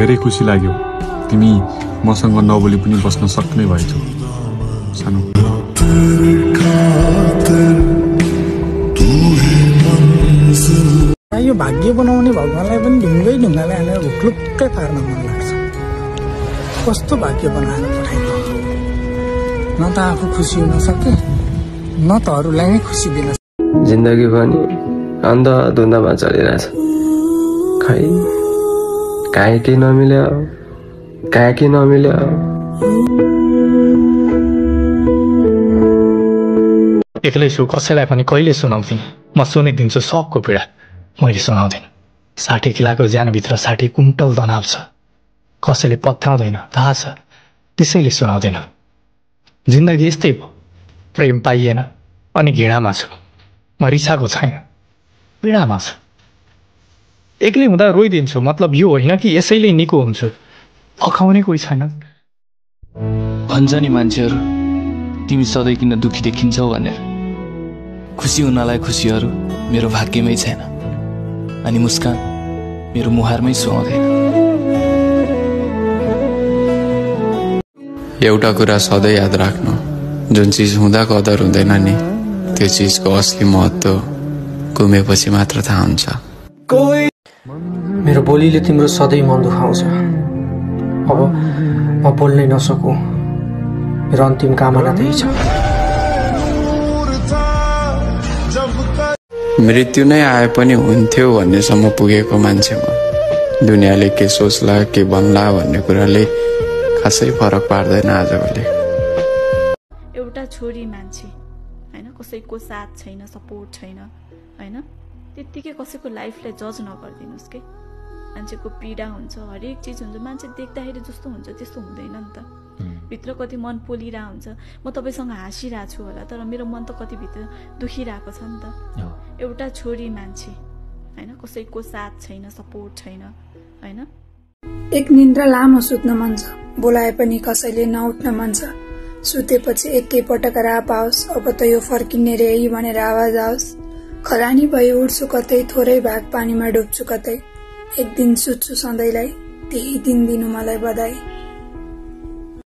धेरै खुसी लाग्यो तिमी मसँग नबोली पनि बस्न सक्ने भएछौ सानो। यो भाग्य बनाउने भगवानलाई पनि ढुङ्गाले हालेर भुक्लुक्कै पार्न मन लाग्छ। कस्तो भाग्य बनाएर पठाइदियो, न त आफू खुसी हुन सके न त अरूलाई नै खुसी दिन। जिन्दगी पनि अन्धाधुन्दामा चलिरहेछ। खै काहे के नमिल्यो एक्लै छु, कसैलाई पनि कहिले सुनाउँदिन। म सुनिदिन्छु सबको पीडा, मैले सुनाउँदिन। 60 किलोको ज्यानभित्र 60 कुन्टल तनाव छ, कसैले पत्याउँदैन थाहा छ, त्यसैले सुनाउँदैन। जिन्दगी यस्तै हो, प्रेम पाइएन अनि घृणामा छु। म रिसाएको छैन, पीडामा छु। एक्लै हुँदा रोइदिन्छु, मतलब यो होइन कि यसैले निको हुन्छु। अखाउने कोही छैन। भन्छ नि मान्छेहरू तिमी सधैँ किन दुखी देखिन्छौ भनेर। खुसी हुनलाई खुसीहरू मेरो भाग्यमै छैन, अनि मुस्कान मेरो मुहारमै सुहाउँदैन। एउटा कुरा सधैँ याद राख्नु, जुन चिज हुँदा कदर हुँदैन नि, त्यो चिजको असली महत्त्व गुमेपछि मात्र थाहा हुन्छ। मेरो बोलीले तिम्रो सधैँ मन दुखाउँछ। अब म बोल्नै नसकु, मेरो अन्तिम कामना त्यही छ। मृत्यु नै आए पनि हुन्थ्यो भन्नेसम्म पुगेको मान्छे म। दुनियाँले के सोच्ला के भन्ला भन्ने कुराले खासै फरक पार्दैन आजभोलि। एउटा छोरी मान्छे हैन, कसैको साथ छैन, सपोर्ट छैन हैन, त्यत्तिकै कसैको लाइफलाई जज नगरिदिनुस् के। मान्छेको पीडा हुन्छ, हरेक चिज हुन्छ। मान्छे देख्दाखेरि जस्तो हुन्छ त्यस्तो हुँदैन नि त। भित्र कति मन पोलिरहेको हुन्छ। म तपाईँसँग हाँसिरहेको छु होला, तर मेरो मन त कति भित्र दुखिरहेको छ नि त। एउटा छोरी मान्छे हैन, कसैको साथ छैन, सपोर्ट छैन हैन। एक निन्द्रा लामो सुत्न मन छ, बोलाए पनि कसैले नउठ्न मन छ। सुतेपछि एकै पटक राप आओस्, अब त यो फर्किने रे भनेर आवाज आओस्। खरानी भई उड्छु कतै, थोरै भाग पानीमा डुब्छु कतै। एक दिन सुत्छु सधैँलाई, त्यही दिन दिनु मलाई बधाई।